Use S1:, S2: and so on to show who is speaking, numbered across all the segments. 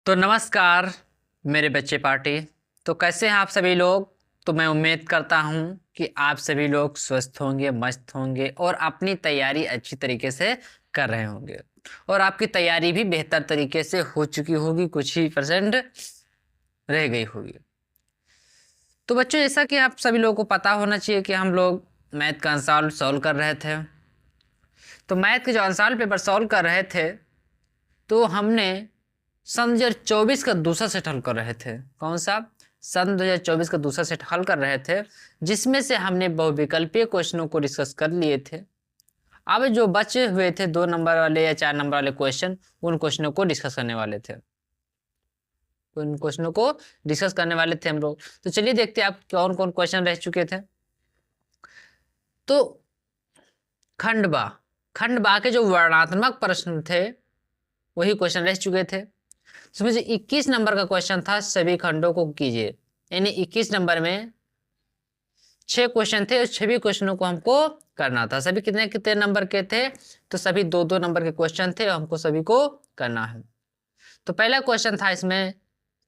S1: तो नमस्कार मेरे बच्चे पार्टी। तो कैसे हैं आप सभी लोग। तो मैं उम्मीद करता हूं कि आप सभी लोग स्वस्थ होंगे, मस्त होंगे और अपनी तैयारी अच्छी तरीके से कर रहे होंगे और आपकी तैयारी भी बेहतर तरीके से हो चुकी होगी, कुछ ही परसेंट रह गई होगी। तो बच्चों, जैसा कि आप सभी लोगों को पता होना चाहिए कि हम लोग मैथ का आंसर सॉल्व कर रहे थे। तो मैथ के जो आंसर पेपर सॉल्व कर रहे थे तो हमने सन 2024 का दूसरा सेट हल कर रहे थे। कौन सा? सन 2024 का दूसरा सेट हल कर रहे थे, जिसमें से हमने बहुविकल्पीय क्वेश्चनों को डिस्कस कर लिए थे। अब जो बचे हुए थे 2 नंबर वाले या 4 नंबर वाले क्वेश्चन, उन क्वेश्चनों को डिस्कस करने वाले थे हम लोग। तो चलिए देखते हैं आप कौन कौन क्वेश्चन रह चुके थे। तो खंडबा के जो वर्णात्मक प्रश्न थे वही क्वेश्चन रह चुके थे। समझिए 21 नंबर का क्वेश्चन था, सभी खंडों को कीजिए। यानी 21 नंबर में 6 क्वेश्चन थे, उस 6 क्वेश्चनों को हमको करना था। सभी कितने कितने नंबर के थे? तो सभी 2-2 नंबर के क्वेश्चन थे, हमको सभी को करना है। तो पहला क्वेश्चन था इसमें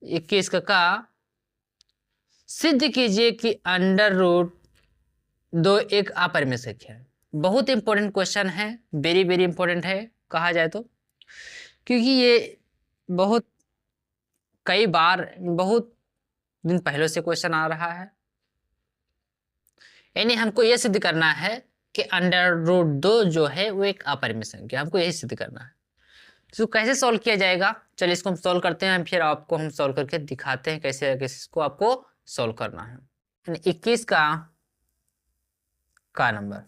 S1: 21 का, सिद्ध कीजिए कि अंडर रूट 2 एक अपरिमेय संख्या है। बहुत इंपॉर्टेंट क्वेश्चन है, वेरी वेरी इंपॉर्टेंट है कहा जाए तो, क्योंकि ये बहुत कई बार बहुत दिन पहले से क्वेश्चन आ रहा है। यानी हमको यह सिद्ध करना है कि अंडर रूट 2 जो है वो एक अपरिमेय संख्या, हमको यही सिद्ध करना है। तो कैसे सॉल्व किया जाएगा? चलिए इसको हम सॉल्व करते हैं, फिर आपको हम सॉल्व करके दिखाते हैं कैसे कैसे इसको आपको सॉल्व करना है। 21 का नंबर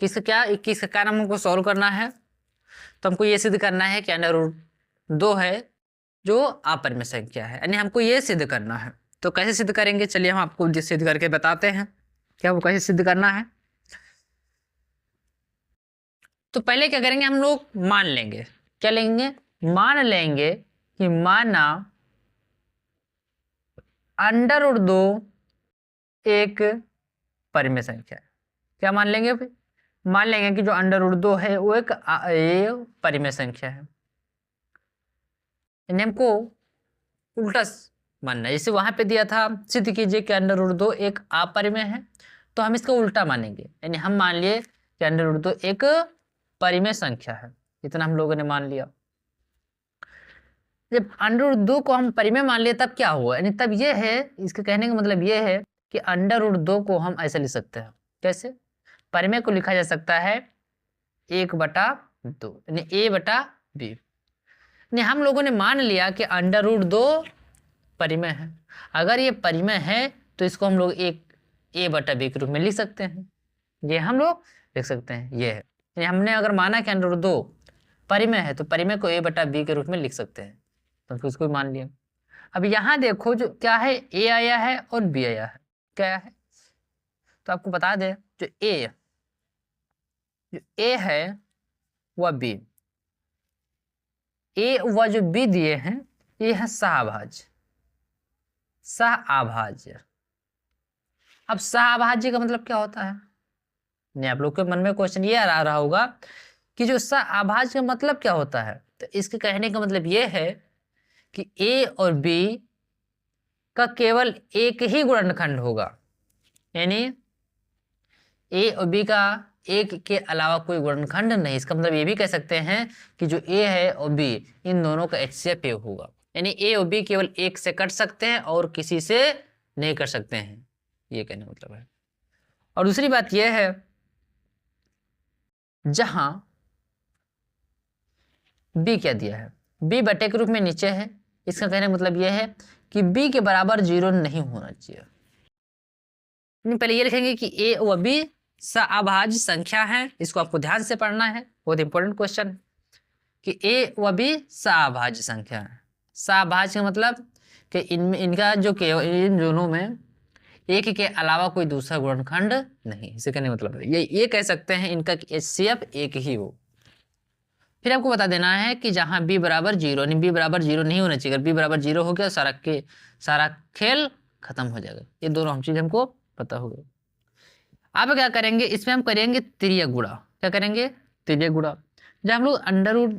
S1: किसका क्या 21 का नंबर को सॉल्व करना है। तो हमको ये सिद्ध करना है कि अंडर रूट 2 है जो अपरिमेय संख्या है, यानी हमको ये सिद्ध करना है। तो कैसे सिद्ध करेंगे, चलिए हम आपको सिद्ध करके बताते हैं क्या वो कैसे सिद्ध करना है। तो पहले क्या करेंगे, हम लोग मान लेंगे। क्या लेंगे? मान लेंगे कि माना अंडर रूट 2 एक परिमेय संख्या है। क्या मान लेंगे भाई? मान लेंगे कि जो अंडर रूट 2 है वो एक परिमेय संख्या है। यानी हमको उल्टा मानना है। जैसे वहां पे दिया था सिद्ध कीजिए कि अंडर रूट 2 एक अपरिमेय है, तो हम इसका उल्टा मानेंगे। यानी हम मान लिए कि अंडर रूट 2 एक परिमेय संख्या है। इतना हम लोगों ने मान लिया। जब अंडर रूट 2 को हम परिमेय मान लिए तब क्या हुआ? यानी तब ये है, इसके कहने का मतलब ये है कि अंडर रूट 2 को हम ऐसे लिख सकते हैं। कैसे? परिमेय को लिखा जा सकता है 1/2, यानी a/b। हम लोगों ने मान लिया कि अंडर रूट 2 परिमेय है। अगर ये परिमेय है तो इसको हम लोग एक a/b के रूप में लिख सकते हैं। ये हम लोग लिख सकते हैं, ये है। यानी हमने अगर माना कि अंडर रूट 2 परिमेय है तो परिमेय को a/b के रूप में लिख सकते हैं, तो फिर उसको मान लिया। अब यहाँ देखो जो क्या है, a आया है और b आया है। क्या है? तो आपको बता दें, जो a है वह b, a व जो b दिए हैं ये है सहाभाज्य। अब सहाभाज्य का मतलब क्या होता है? नहीं, आप लोग के मन में क्वेश्चन ये आ रहा होगा कि जो सहाभाज्य का मतलब क्या होता है। तो इसके कहने का मतलब ये है कि a और b का केवल एक ही गुणनखंड होगा। यानी a और b का एक के अलावा कोई गुणनखंड नहीं। इसका मतलब ये भी कह सकते हैं कि जो a है और b इन दोनों का HCF एक होगा। यानी a और b केवल एक से कट सकते हैं और किसी से नहीं कर सकते हैं, ये कहने का मतलब है। और दूसरी बात यह है, जहां b क्या दिया है, b बटे के रूप में नीचे है, इसका कहने का मतलब यह है कि b के बराबर 0 नहीं होना चाहिए। पहले ये लिखेंगे कि a व b सअभाज्य संख्या है। इसको आपको ध्यान से पढ़ना है, बहुत इंपॉर्टेंट क्वेश्चन है कि a व b सअभाज्य संख्या है। सअभाज्य का मतलब कि इनमें इनका जो इन दोनों में एक के अलावा कोई दूसरा गुणनखंड नहीं। इसे कहने का मतलब ये कह सकते हैं इनका HCF एक ही हो। फिर आपको बता देना है कि जहां b बराबर 0, यानी b बराबर 0 नहीं होना चाहिए। अगर b बराबर 0 हो गया सारा खेल खत्म हो जाएगा। ये दोनों हम चीज हमको पता हो गया। अब क्या करेंगे, इसमें हम करेंगे तिर्यक गुणा। क्या करेंगे? तिर्यक गुणा। जब हम लोग अंडर रूट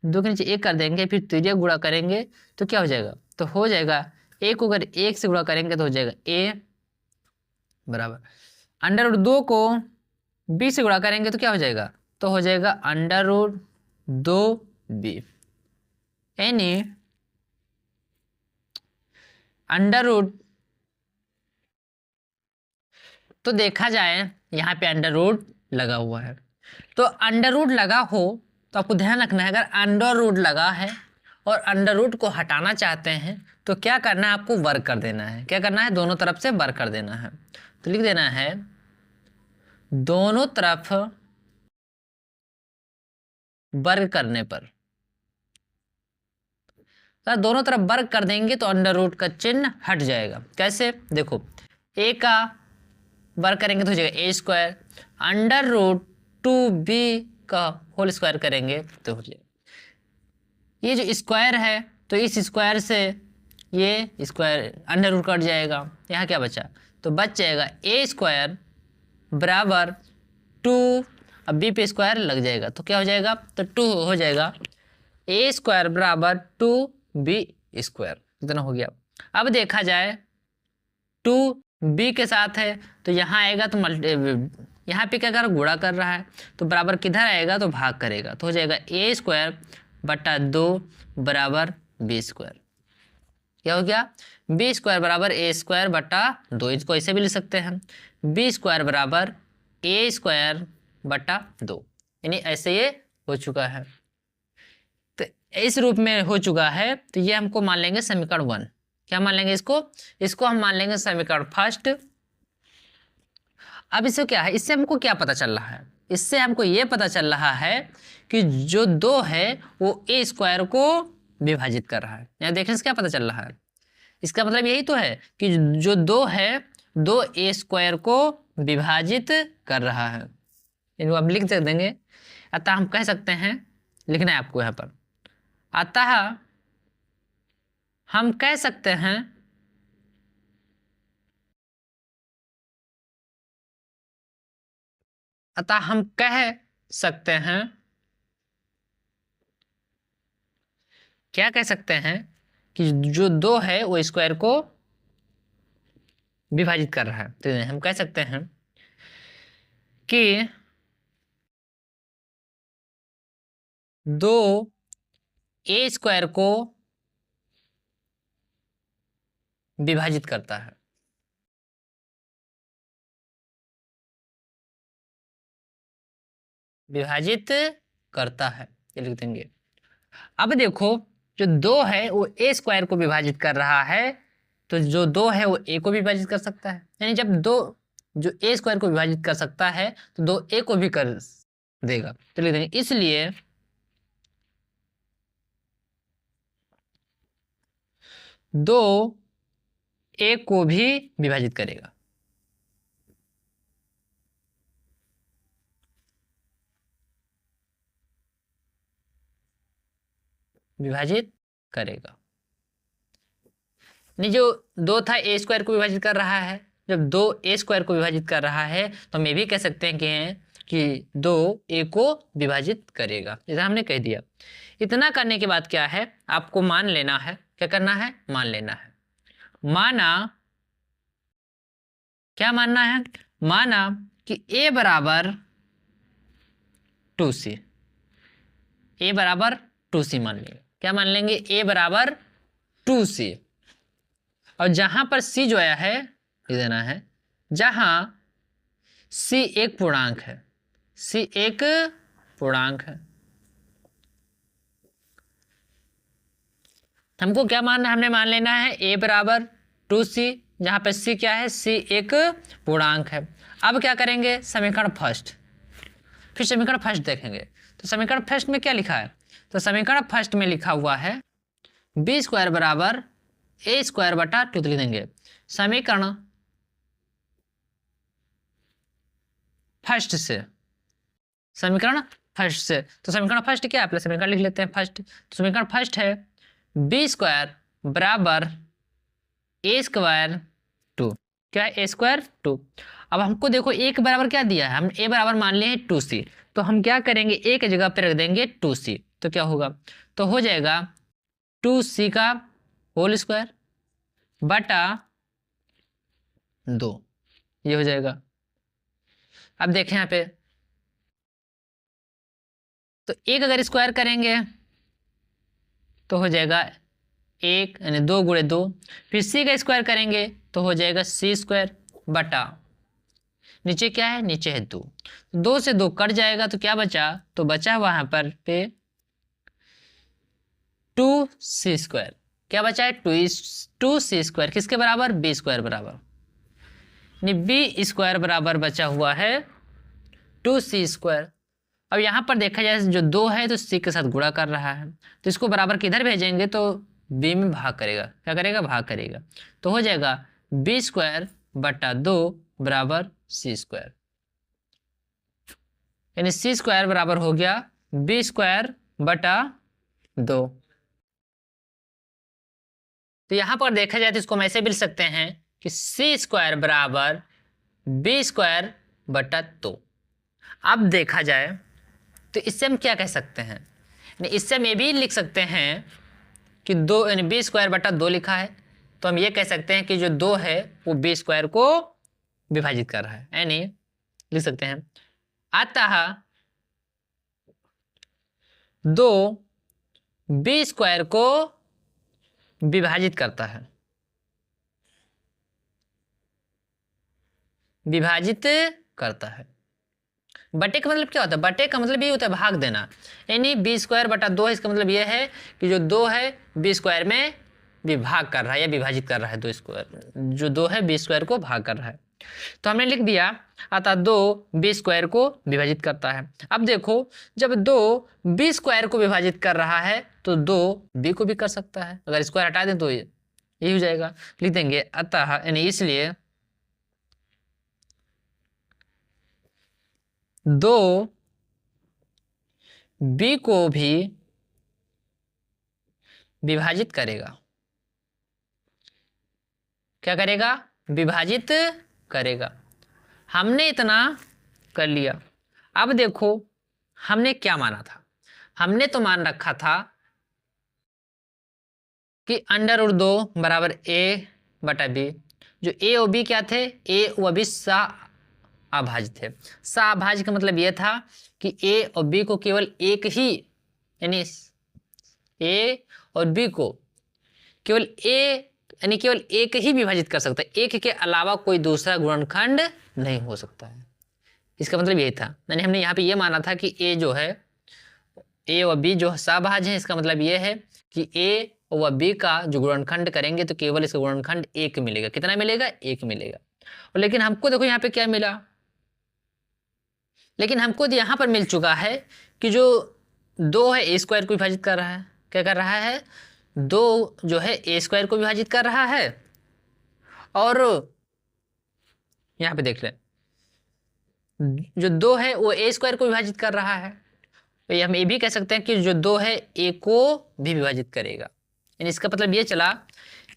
S1: 2 के नीचे 1 कर देंगे, फिर त्रिज्या गुणा करेंगे तो क्या हो जाएगा, तो हो जाएगा a को अगर 1 से गुणा करेंगे तो हो जाएगा a बराबर √2 को b से गुणा करेंगे तो क्या हो जाएगा, तो हो जाएगा √2b, यानी अंडर तो देखा जाए यहाँ पे अंडर रूट लगा हुआ है, तो अंडर रूट लगा हो तो आपको ध्यान रखना है, अगर अंडर रूट लगा है और अंडर रूट को हटाना चाहते हैं तो क्या करना है, आपको वर्ग कर देना है। क्या करना है, दोनों तरफ से वर्ग कर देना है। तो लिख देना है दोनों तरफ वर्ग करने पर, तो दोनों तरफ वर्ग कर देंगे तो अंडर रूट का चिन्ह हट जाएगा। कैसे, देखो a का वर्ग करेंगे तो हो जाएगा a², √2b का होल स्क्वायर करेंगे तो हो जाएगा, ये जो स्क्वायर है तो इस स्क्वायर से ये स्क्वायर अंडर रूट कट जाएगा, यहाँ क्या बचा, तो बच जाएगा a² बराबर 2, अब b पे स्क्वायर लग जाएगा तो क्या हो जाएगा, तो 2 हो जाएगा, a² बराबर 2b², इतना हो गया। अब देखा जाए 2b के साथ है तो यहाँ आएगा तो यहाँ पे क्या कर गुणा कर रहा है तो बराबर किधर आएगा, तो भाग करेगा तो हो जाएगा a² बटा 2 बराबर b²। क्या हो गया, b² बराबर a² बटा 2, इसको ऐसे भी लिख सकते हैं, b² बराबर a² बटा 2, यानी ऐसे ये हो चुका है। तो इस रूप में हो चुका है तो ये हमको मान लेंगे समीकरण 1। क्या मान लेंगे इसको हम मान लेंगे समीकरण फर्स्ट। अब इससे क्या है, इससे हमको क्या पता चल रहा है, इससे हमको ये पता चल रहा है कि जो 2 है वो a² को विभाजित कर रहा है। यहाँ देखने से क्या पता चल रहा है, इसका मतलब यही तो है कि जो 2 है 2 a² को विभाजित कर रहा है। इनको हम लिख देंगे, अतः हम कह सकते हैं, लिखना है आपको यहाँ पर, अतः हम कह सकते हैं क्या कह सकते हैं कि जो 2 है वो स्क्वायर को विभाजित कर रहा है। तो हम कह सकते हैं कि 2 a² को विभाजित करता है। विभाजित करता है, ये लिख देंगे। अब देखो जो 2 है वो a² को विभाजित कर रहा है, तो जो 2 है वो a को विभाजित कर सकता है, यानी जब 2 जो a² को विभाजित कर सकता है तो 2 a को भी कर देगा, तो लिख देंगे इसलिए 2 a को भी विभाजित करेगा। विभाजित करेगा, नहीं जो 2 था a² को विभाजित कर रहा है, जब 2 a² को विभाजित कर रहा है तो हम ये भी कह सकते हैं कि 2 a को विभाजित करेगा, जैसा हमने कह दिया। इतना करने के बाद क्या है, आपको मान लेना है, क्या करना है, मान लेना है। क्या मानना है, माना कि a बराबर 2c, a बराबर 2c मान लेंगे। क्या मान लेंगे, a बराबर 2c, और जहां पर c जो आया है ये देना है, जहां c एक पूर्णांक है, c एक पूर्णांक है, हमको क्या मानना है, हमने मान लेना है a बराबर 2c, जहां पर c क्या है, c एक पूर्णांक है। अब क्या करेंगे, समीकरण फर्स्ट, फिर समीकरण फर्स्ट देखेंगे। तो समीकरण फर्स्ट में क्या लिखा है, तो समीकरण फर्स्ट में लिखा हुआ है b² बराबर a² बटा 2, लिख देंगे समीकरण फर्स्ट से, समीकरण फर्स्ट से। तो समीकरण फर्स्ट क्या है, पहले समीकरण लिख लेते हैं फर्स्ट। तो समीकरण फर्स्ट है b² बराबर a² 2, क्या है a² 2। अब हमको देखो a के बराबर क्या दिया है, हम a बराबर मान लिए हैं 2c, तो हम क्या करेंगे, a की जगह पे रख देंगे 2c, तो क्या होगा, तो हो जाएगा 2c का होल स्क्वायर बटा 2, ये हो जाएगा। अब देखें यहाँ पे, तो एक अगर स्क्वायर करेंगे तो हो जाएगा 1 यानी 2 गुणे 2, फिर c का स्क्वायर करेंगे तो हो जाएगा c स्क्वायर बटा, नीचे क्या है, नीचे है 2, 2 से 2 कट जाएगा तो क्या बचा, तो बचा वहां पर पे 2c स्क्वायर, क्या बचा है 2c स्क्वायर, किसके बराबर, b स्क्वायर बराबर, यानी b स्क्वायर बराबर बचा हुआ है 2c स्क्वायर। अब यहाँ पर देखा जाए जो 2 है तो c के साथ गुणा कर रहा है, तो इसको बराबर किधर भेजेंगे, तो b में भाग करेगा, क्या करेगा, भाग करेगा, तो हो जाएगा b स्क्वायर बटा 2 बराबर c स्क्वायर, यानी c स्क्वायर बराबर हो गया b स्क्वायर बटा 2। तो यहां पर देखा जाए तो इसको हम ऐसे भी लिख सकते हैं कि c स्क्वायर बराबर b स्क्वायर बटा 2। अब देखा जाए तो इससे हम क्या कह सकते हैं, इससे हम ये भी लिख सकते हैं कि 2 यानी b स्क्वायर बटा 2 लिखा है, तो हम ये कह सकते हैं कि जो 2 है वो b स्क्वायर को विभाजित कर रहा है, यानी लिख सकते हैं अतः 2 b स्क्वायर को विभाजित करता है, विभाजित करता है। बटे का मतलब क्या होता है, बटे का मतलब ये होता है भाग देना, यानी b स्क्वायर बटा 2 है, इसका मतलब ये है कि जो 2 है b स्क्वायर में विभाग कर रहा है या विभाजित कर रहा है, 2 स्क्वायर जो 2 है b स्क्वायर को भाग कर रहा है, तो हमने लिख दिया अतः 2 b स्क्वायर को विभाजित करता है। अब देखो जब 2 b स्क्वायर को विभाजित कर रहा है तो 2 b को भी कर सकता है, अगर स्क्वायर हटा दें तो ये हो जाएगा, लिख देंगे अतः यानी इसलिए 2 b को भी विभाजित करेगा, क्या करेगा, विभाजित करेगा। हमने इतना कर लिया। अब देखो हमने क्या माना था, हमने तो मान रखा था कि अंडर रूट 2 बराबर a बटा b, जो a और b क्या थे, a व b सह-अभाज्य थे। सह-अभाज्य का मतलब यह था कि a और b को केवल एक ही, यानी a और b को केवल a यानी केवल एक ही विभाजित कर सकता है, एक के अलावा कोई दूसरा गुणनखंड नहीं हो सकता है, इसका मतलब यही था। यानी हमने यहाँ पे ये माना था कि a जो है, a और b जो सहभाज्य है, इसका मतलब ये है कि a व b का जो गुणनखंड करेंगे तो केवल इसका गुणनखंड 1 मिलेगा, कितना मिलेगा, 1 मिलेगा। और लेकिन हमको देखो यहाँ पे क्या मिला, लेकिन हमको यहाँ पर मिल चुका है कि जो 2 है a स्क्वायर को विभाजित कर रहा है, क्या कर रहा है, 2 जो है a स्क्वायर को विभाजित कर रहा है, और यहाँ पे देख लें जो 2 है वो a स्क्वायर को विभाजित कर रहा है, तो ये हम ये भी कह सकते हैं कि जो 2 है a को भी विभाजित करेगा, यानी इसका मतलब ये चला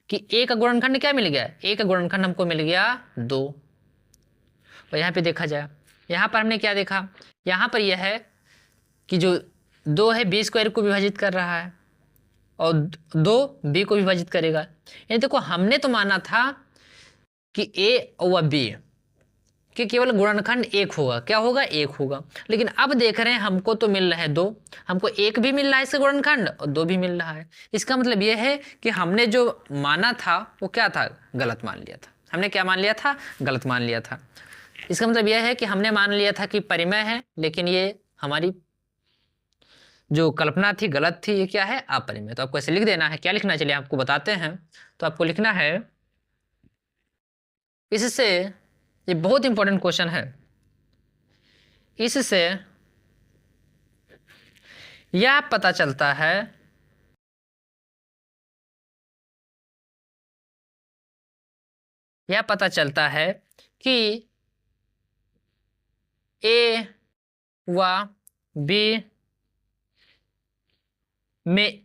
S1: कि a का गुणनखंड क्या मिल गया, a का गुणनखंड हमको मिल गया 2। और यहाँ पे देखा जाए, यहाँ पर हमने क्या देखा, यहाँ पर यह है कि जो 2 है b स्क्वायर को विभाजित कर रहा है और 2 b को विभाजित करेगा, यानी देखो हमने तो माना था कि a व b कि केवल गुणनखंड 1 होगा, क्या होगा, 1 होगा, लेकिन अब देख रहे हैं हमको तो मिल रहा है 2, हमको 1 भी मिल रहा है इसका गुणनखंड और 2 भी मिल रहा है। इसका मतलब यह है कि हमने जो माना था वो क्या था, गलत मान लिया था। हमने क्या मान लिया था, गलत मान लिया था। इसका मतलब यह है कि हमने मान लिया था कि परिमेय है, लेकिन ये हमारी जो कल्पना थी गलत थी, ये क्या है, अपरिमेय। तो आपको ऐसे लिख देना है, क्या लिखना, चलिए आपको बताते हैं। तो आपको लिखना है, इससे, ये बहुत इंपॉर्टेंट क्वेश्चन है, इससे यह पता चलता है कि a व b में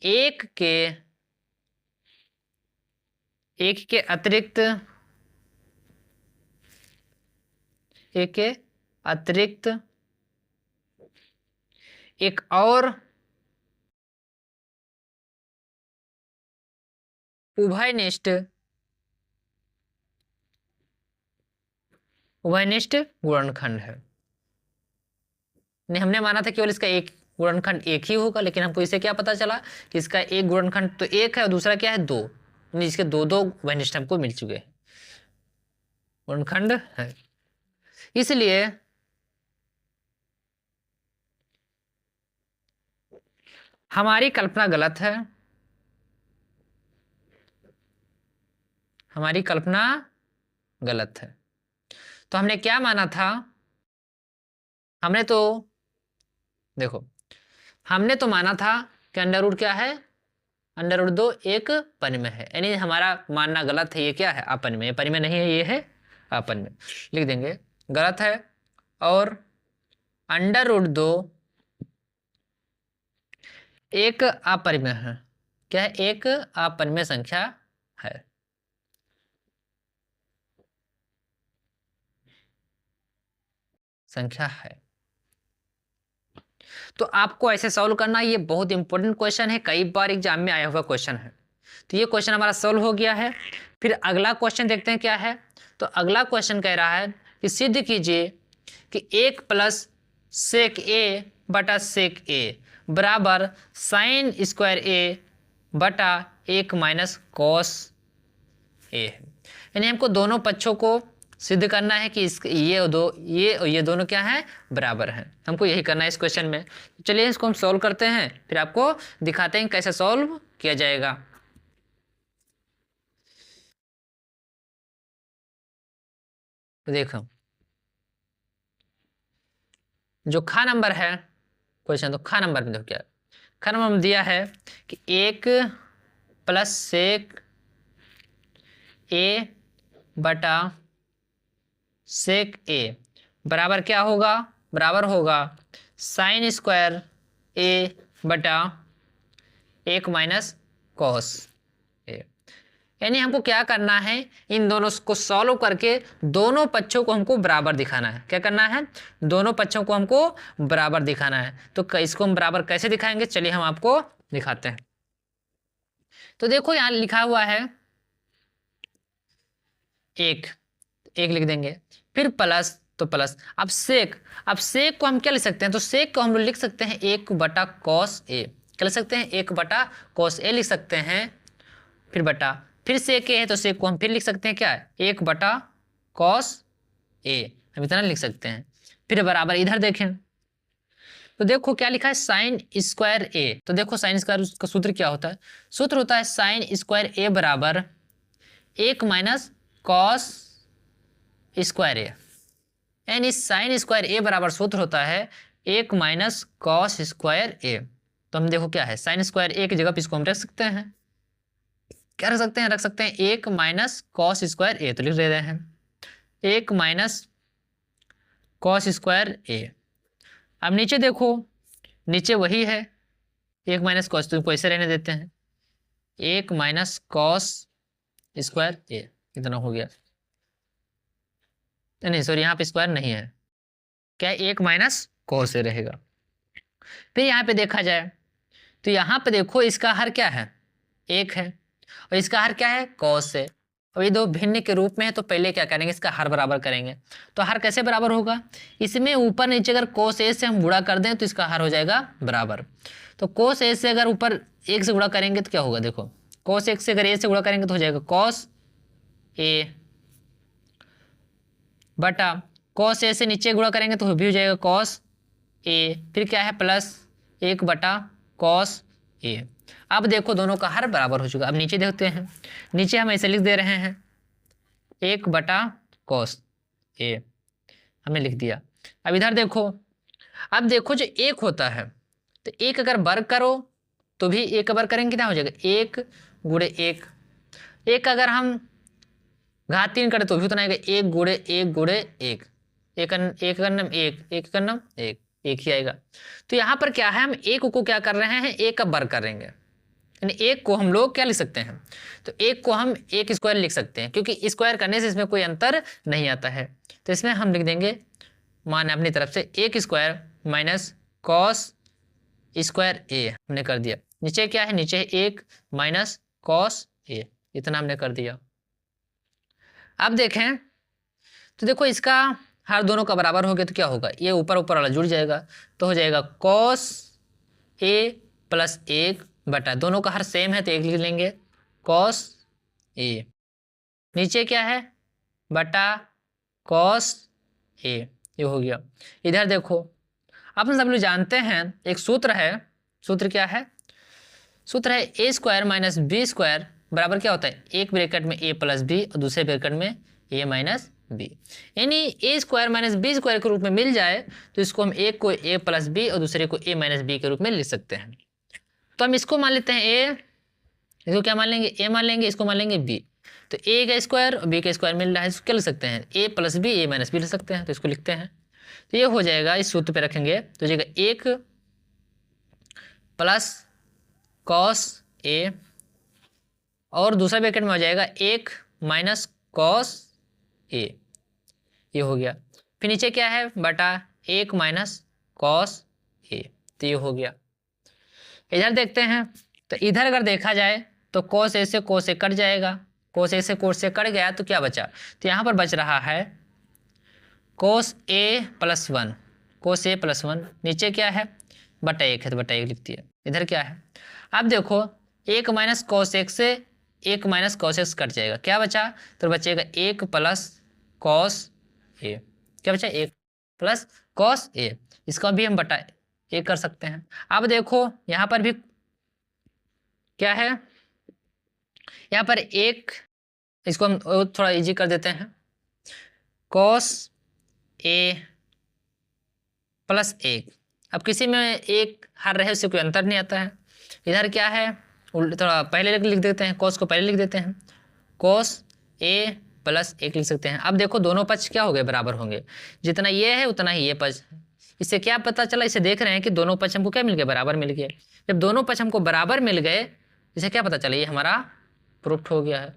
S1: एक के अतिरिक्त एक और उभयनिष्ठ गुणनखंड है। नहीं, हमने माना था केवल इसका एक गुणनखंड एक ही होगा, लेकिन हमको इसे क्या पता चला कि इसका एक गुणनखंड तो एक है और दूसरा क्या है, दो, यानी इसके दो दो उभयनिष्ठ हमको मिल चुके हैं, गुणनखंड है। इसलिए हमारी कल्पना गलत है, हमारी कल्पना गलत है। तो हमने क्या माना था, हमने तो देखो, हमने तो माना था कि अंडर रूट क्या है, अंडर रूट 2 एक परिमेय है, यानी हमारा मानना गलत है। ये क्या है, अपरिमेय, ये परिमेय नहीं है, ये है अपरिमेय, लिख देंगे गलत है। और अंडर रूट 2 एक अपरिमेय है, क्या है, एक अपरिमेय संख्या है। संख्या है। तो आपको ऐसे सॉल्व करना, ये बहुत इंपॉर्टेंट क्वेश्चन है, कई बार एग्जाम में आया हुआ क्वेश्चन है। तो ये क्वेश्चन हमारा सॉल्व हो गया है। फिर अगला क्वेश्चन देखते हैं क्या है। तो अगला क्वेश्चन कह रहा है कि सिद्ध कीजिए कि 1 प्लस सेक ए बटा सेक ए बराबर साइन स्क्वायर ए बटा 1 माइनस कॉस ए है। यानी हमको दोनों पक्षों को सिद्ध करना है कि ये दोनों क्या है, बराबर हैं। हमको यही करना है इस क्वेश्चन में। चलिए इसको हम सॉल्व करते हैं, फिर आपको दिखाते हैं कैसे सॉल्व किया जाएगा। तो देखो, जो खा नंबर है क्वेश्चन, तो खा नंबर में देखो क्या खा नंबर में दिया है कि 1 प्लस सेक ए बटा सेक ए बराबर क्या होगा, बराबर होगा साइन स्क्वायर ए बटा 1 माइनस कॉस ए। यानी हमको क्या करना है, इन दोनों को सॉल्व करके दोनों पक्षों को हमको बराबर दिखाना है। क्या करना है, दोनों पक्षों को हमको बराबर दिखाना है। तो इसको हम बराबर कैसे दिखाएंगे, चलिए हम आपको दिखाते हैं। तो देखो यहाँ लिखा हुआ है एक लिख देंगे, फिर प्लस, तो प्लस, अब सेक को हम क्या लिख सकते हैं, तो सेक को हम लोग लिख सकते हैं 1 बटा कॉस ए, क्या लिख सकते हैं, 1 बटा कॉस ए लिख सकते हैं। फिर बटा, फिर सेक ए है तो सेक को हम फिर लिख सकते हैं क्या, 1 बटा कॉस ए, हम इतना लिख सकते हैं। फिर बराबर इधर देखें तो देखो क्या लिखा है, साइन स्क्वायर ए। तो देखो साइन स्क्वायर का सूत्र क्या होता है, सूत्र होता है साइन स्क्वायर ए बराबर 1 माइनस कॉस स्क्वायर ए, यानी साइन स्क्वायर ए बराबर सूत्र होता है 1 माइनस कॉस स्क्वायर ए। तो हम देखो क्या है, साइन स्क्वायर ए की जगह पे इसको हम रख सकते हैं, क्या रख सकते हैं, रख सकते हैं 1 माइनस कॉस स्क्वायर ए, तो लिख दे रहे हैं 1 माइनस कॉस स्क्वायर ए। अब नीचे देखो, नीचे वही है 1 माइनस कॉस, तो इनको ऐसे रहने देते हैं 1 माइनस कॉस स्क्वायर ए, इतना हो गया। नहीं सॉरी, यहाँ पे स्क्वायर नहीं है, क्या है, 1 माइनस कॉस ए रहेगा। फिर यहाँ पे देखा जाए तो यहाँ पे देखो इसका हर क्या है, 1 है, और इसका हर क्या है, कॉस है। और ये दो भिन्न के रूप में है, तो पहले क्या करेंगे, इसका हर बराबर करेंगे। तो हर कैसे बराबर होगा, इसमें ऊपर नीचे अगर कोस ए से हम गुणा कर दें तो इसका हर हो जाएगा बराबर। तो कोस ए से अगर ऊपर 1 से गुणा करेंगे तो क्या होगा, देखो कोस 1 से अगर ए से गुणा करेंगे तो हो जाएगा कॉस ए बटा कॉस ए से नीचे गुणा करेंगे तो भी हो जाएगा कॉस ए, फिर क्या है प्लस 1 बटा कॉस ए। अब देखो दोनों का हर बराबर हो चुका। अब नीचे देखते हैं, नीचे हम ऐसे लिख दे रहे हैं 1 बटा कॉस ए, हमने लिख दिया। अब इधर देखो, अब देखो जो 1 होता है तो 1 अगर वर्ग करो तो भी 1 वर्ग करेंगे कितना हो जाएगा, 1 गुणे 1। 1 अगर हम घात 3 करें तो भी उतना आएगा, 1 गुणे 1 गुणे 1, 1 का नाम 1, 1 का नाम 1, 1 ही आएगा। तो यहाँ पर क्या है, हम 1 को क्या कर रहे हैं, 1 का वर्ग करेंगे, यानी 1 को हम लोग क्या लिख सकते हैं, तो 1 को हम 1 स्क्वायर लिख सकते हैं, क्योंकि स्क्वायर करने से इसमें कोई अंतर नहीं आता है। तो इसमें हम लिख देंगे मान अपनी तरफ से 1 स्क्वायर माइनस कॉस स्क्वायर ए हमने कर दिया। नीचे क्या है, नीचे 1 माइनस कॉस ए, इतना हमने कर दिया। अब देखें तो देखो इसका हर दोनों का बराबर हो गया तो क्या होगा, ये ऊपर ऊपर वाला जुड़ जाएगा तो हो जाएगा कॉस ए प्लस 1 बटा, दोनों का हर सेम है तो 1 लिख लेंगे कॉस ए, नीचे क्या है बटा कॉस ए, ये हो गया। इधर देखो अपन सब लोग जानते हैं एक सूत्र है, सूत्र क्या है, सूत्र है ए स्क्वायर माइनस बी स्क्वायर बराबर क्या होता है, एक ब्रैकेट में ए प्लस बी और दूसरे ब्रैकेट में ए माइनस बी, यानी ए स्क्वायर माइनस बी स्क्वायर के रूप में मिल जाए तो इसको हम एक को ए प्लस बी और दूसरे को ए माइनस बी के रूप में लिख सकते हैं। तो हम इसको मान लेते हैं ए, इसको क्या मान लेंगे ए मान लेंगे, इसको मान लेंगे बी, तो ए का स्क्वायर और बी का स्क्वायर मिल रहा है, इसको क्या लिख सकते हैं ए प्लस बी ए माइनस बी लिख सकते हैं, तो इसको लिखते हैं। तो ये हो जाएगा, इस सूत्र पे रखेंगे तो हो जाएगा 1 प्लस कॉस ए और दूसरा ब्रैकेट में हो जाएगा 1 माइनस कॉस ए, ये हो गया। फिर नीचे क्या है बटा 1 माइनस कॉस ए, तो ये हो गया। इधर देखते हैं तो इधर अगर देखा जाए तो कॉस ए से कॉस ए कट जाएगा, कॉस ए से कॉस ए कट गया तो क्या बचा, तो यहाँ पर बच रहा है कोस ए प्लस 1, कोस ए प्लस 1, नीचे क्या है बटा 1 है तो बटा 1 लिख दिया। इधर क्या है, अब देखो 1 माइनस कॉस एक्स से 1 माइनस कॉस एक्स कट जाएगा, क्या बचा, तो बचेगा 1 प्लस कॉस ए, क्या बचा 1 प्लस कॉस ए, इसका भी हम बटा 1 कर सकते हैं। अब देखो यहाँ पर भी क्या है, यहाँ पर 1, इसको हम थोड़ा इजी कर देते हैं, कॉस ए प्लस 1, अब किसी में एक हर रहे उससे कोई अंतर नहीं आता है। इधर क्या है थोड़ा पहले लिख देते हैं, कॉस को पहले लिख देते हैं, कॉस ए प्लस 1 लिख सकते हैं। अब देखो दोनों पक्ष क्या हो गए बराबर होंगे, जितना ये है उतना ही ये पक्ष है। इससे क्या पता चला, इसे देख रहे हैं कि दोनों पक्ष हमको क्या मिल गए बराबर मिल गए। जब दोनों पक्ष हमको बराबर मिल गए इसे क्या पता चला, ये हमारा प्रूफ हो गया है,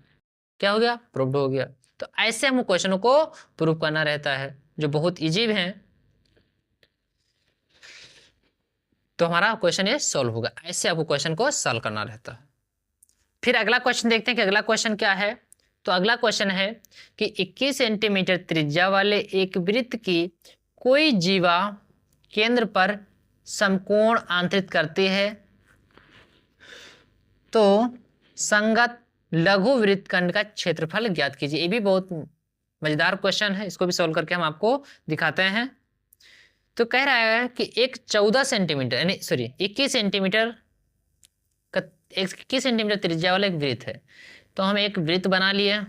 S1: क्या हो गया प्रूफ हो गया। तो ऐसे हम क्वेश्चनों को प्रूफ करना रहता है जो बहुत इजी है, तो हमारा क्वेश्चन ये सॉल्व होगा। ऐसे आपको क्वेश्चन को सॉल्व करना रहता है। फिर अगला क्वेश्चन देखते हैं कि अगला क्वेश्चन क्या है। तो अगला क्वेश्चन है कि 21 सेंटीमीटर त्रिज्या वाले एक वृत्त की कोई जीवा केंद्र पर समकोण आंतरित करती है तो संगत लघु वृत्तखंड का क्षेत्रफल ज्ञात कीजिए। ये भी बहुत मजेदार क्वेश्चन है, इसको भी सॉल्व करके हम आपको दिखाते हैं। तो कह रहा है कि एक 14 सेंटीमीटर यानी 21 सेंटीमीटर का 21 सेंटीमीटर त्रिज्या वाला एक वृत्त है। तो हम एक वृत्त बना लिए,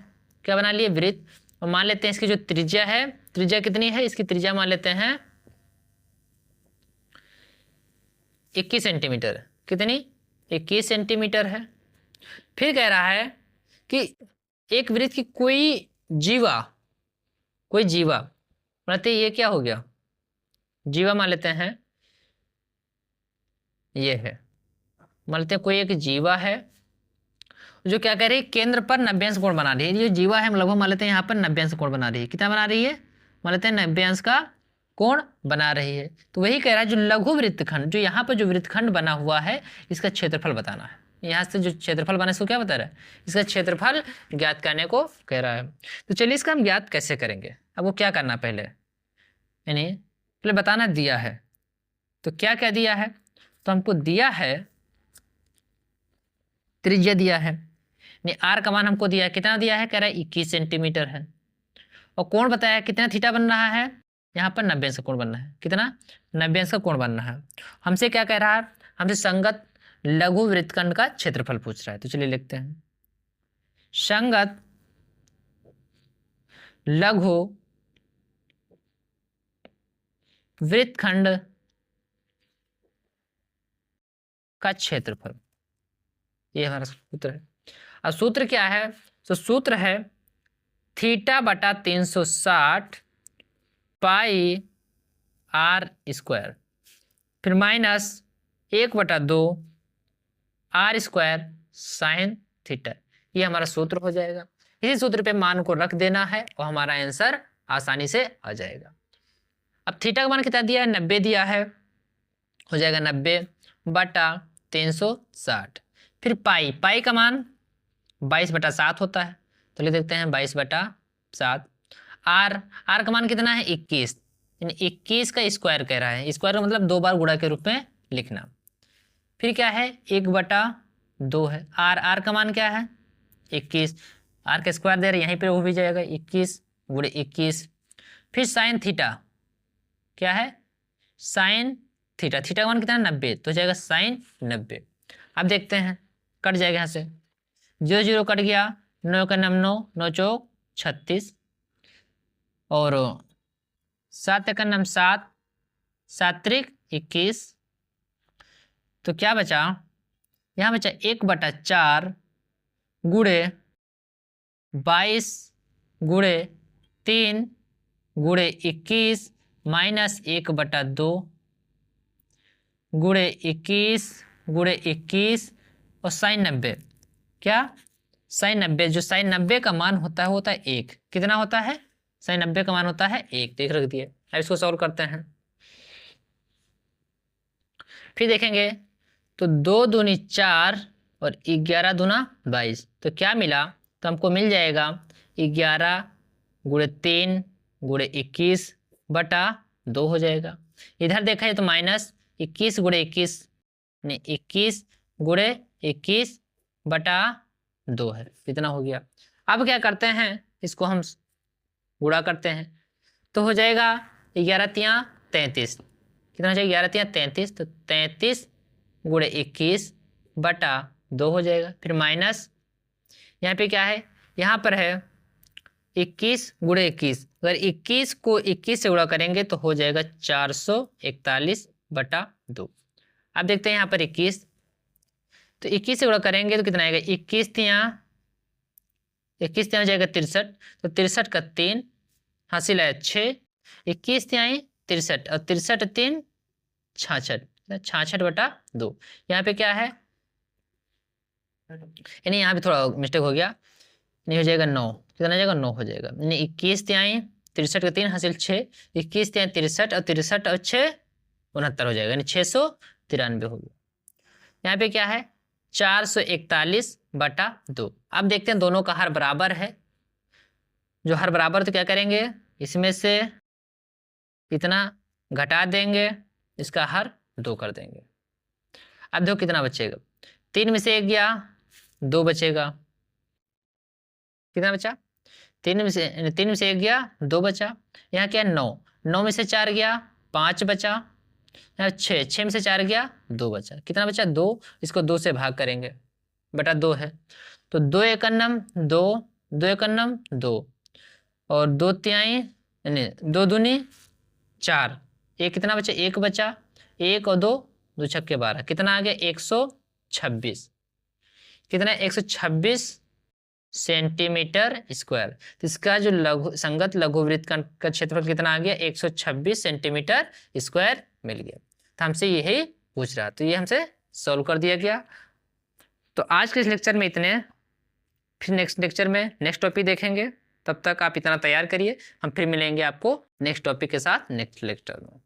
S1: क्या बना लिए वृत्त, और मान लेते हैं इसकी जो त्रिज्या है, त्रिज्या कितनी है, इसकी त्रिज्या मान लेते हैं 21 सेंटीमीटर, कितनी 21 सेंटीमीटर है। फिर कह रहा है कि एक वृत्त की कोई जीवा मतलब ये क्या हो गया, जीवा मान लेते हैं, ये है मान लेते हैं कोई एक जीवा है जो क्या कह रही है केंद्र पर 90 अंश कोण बना रही है। ये जीवा है हम लगभग मान लेते हैं यहाँ पर 90 अंश कोण बना रही है, कितना बना रही है, मान लेते हैं 90 अंश का कोण बना रही है। तो वही कह रहा है जो लघु वृत्तखंड, जो यहाँ पर जो वृत्तखंड बना हुआ है इसका क्षेत्रफल बताना है। यहाँ से जो क्षेत्रफल बना इसको क्या बता रहा है, इसका क्षेत्रफल ज्ञात करने को कह रहा है। तो चलिए इसका हम ज्ञात कैसे करेंगे। अब वो क्या करना पहले, यानी पहले बताना दिया है, तो क्या क्या दिया है, तो हमको दिया है त्रिज्या दिया है, यानी आर का मान हमको दिया है, कितना दिया है, कह रहा है 21 सेंटीमीटर है, और कोण बताया कितना थीटा बन रहा है, यहाँ पर 90 अंश का कोण बनना है, कितना 90 अंश का कोण बनना है। हमसे क्या कह रहा है, हमसे संगत लघु वृत्तखंड का क्षेत्रफल पूछ रहा है। तो चलिए लिखते हैं संगत लघु वृत्तखंड का क्षेत्रफल, ये हमारा सूत्र है। अब सूत्र क्या है, तो सूत्र है थीटा बटा 360 पाई आर स्क्वायर, फिर minus 1/2 r square sine theta, ये हमारा सूत्र हो जाएगा। इसी सूत्र पे मान को रख देना है और हमारा आंसर आसानी से आ जाएगा। अब थीटा का मान कितना दिया है, 90 दिया है, हो जाएगा 90 बटा 360। फिर पाई, पाई का मान 22/7 होता है, तो लिख देते हैं 22/7। आर, आर का मान कितना है 21, यानी 21 का स्क्वायर कह रहा है, स्क्वायर का मतलब 2 बार गुणा के रूप में लिखना। फिर क्या है 1/2 है। आर, आर का मान क्या है 21, आर का स्क्वायर दे रहे यहीं पे वो भी जाएगा 21 गुणे 21। फिर साइन थीटा क्या है, साइन थीटा, थीटा का मान कितना है 90, तो जाएगा साइन 90। अब देखते हैं, कट जाएगा यहाँ से, 0 0 कट गया, 9 का नाम 9, 9 चौक 36, और 7 का नाम 7, 7 त्रिक 21। तो क्या बचा, यहाँ बचा 1/4 गुणे 22 गुणे 3 गुणे 21 माइनस 1/2 गुणे 21 गुणे 21 और साइन 90। क्या, साइन 90, जो साइन 90 का मान होता है वो होता है 1। कितना होता है, साइन 90 का मान होता है 1, देख रख दिए। अब इसको सॉल्व करते हैं, फिर देखेंगे तो 2 दूनी 4 और 11 दूना 22, तो क्या मिला, तो हमको मिल जाएगा 11 गुणे 3 गुणे 21 बटा 2 हो जाएगा। इधर देखा जाए तो माइनस 21 गुणे 21 ने 21 गुणे 21 बटा 2 है, इतना हो गया। अब क्या करते हैं, इसको हम गुणा करते हैं, तो हो जाएगा 11 तियाँ 33, कितना हो जाएगा 11 तियाँ 33, तो 33 गुणे 21 बटा 2 हो जाएगा। फिर माइनस यहाँ पे क्या है, यहाँ पर है 21 गुणे 21, अगर 21 को 21 से गुणा करेंगे तो हो जाएगा 441 बटा 2। अब देखते हैं यहाँ पर 21, तो 21 से गुणा करेंगे तो कितना आएगा, 21 तियाँ हो जाएगा 63, तो 63 का 3 हासिल है 6, 21 तिहाई 63 और 63 3 66, 66 बटा 2। यहाँ पे क्या है, यानी यहाँ पे थोड़ा मिस्टेक हो गया, नहीं हो जाएगा 9, कितना हो जाएगा 9 हो जाएगा, यानी 21 तिहाई 63 का 3 हासिल 6, 21 तिहाई 63 और 63 और 6 69 हो जाएगा, यानी 693 हो गया। यहाँ पे क्या है 441 बटा 2। अब देखते हैं दोनों का हर बराबर है, जो हर बराबर तो क्या करेंगे, इसमें से इतना घटा देंगे, इसका हर 2 कर देंगे। अब देखो कितना बचेगा, 3 में से 1 गया 2 बचेगा, कितना बचा 3 में से 1 गया 2 बचा। यहाँ क्या है 9, 9 में से 4 गया 5 बचा। यहाँ 6 में से 4 गया 2 बचा, कितना बचा 2, इसको 2 से भाग करेंगे बटा 2 है, तो 2 एकन्नम 2, 2 एकन्नम 2 और 2 तिहाई यानी 2 दूनी 4, एक कितना बचा 1 बचा, 1 और 2 2 छक्के 12, कितना आ गया 126, कितना 126 सेंटीमीटर स्क्वायर। तो इसका जो संगत लघुवृत्त का क्षेत्रफल कितना आ गया 126 सेंटीमीटर स्क्वायर मिल गया। तो हमसे यही पूछ रहा, तो ये हमसे सॉल्व कर दिया गया। तो आज के इस लेक्चर में इतने, फिर नेक्स्ट लेक्चर में नेक्स्ट टॉपिक देखेंगे। तब तक आप इतना तैयार करिए, हम फिर मिलेंगे आपको नेक्स्ट टॉपिक के साथ नेक्स्ट लेक्चर में।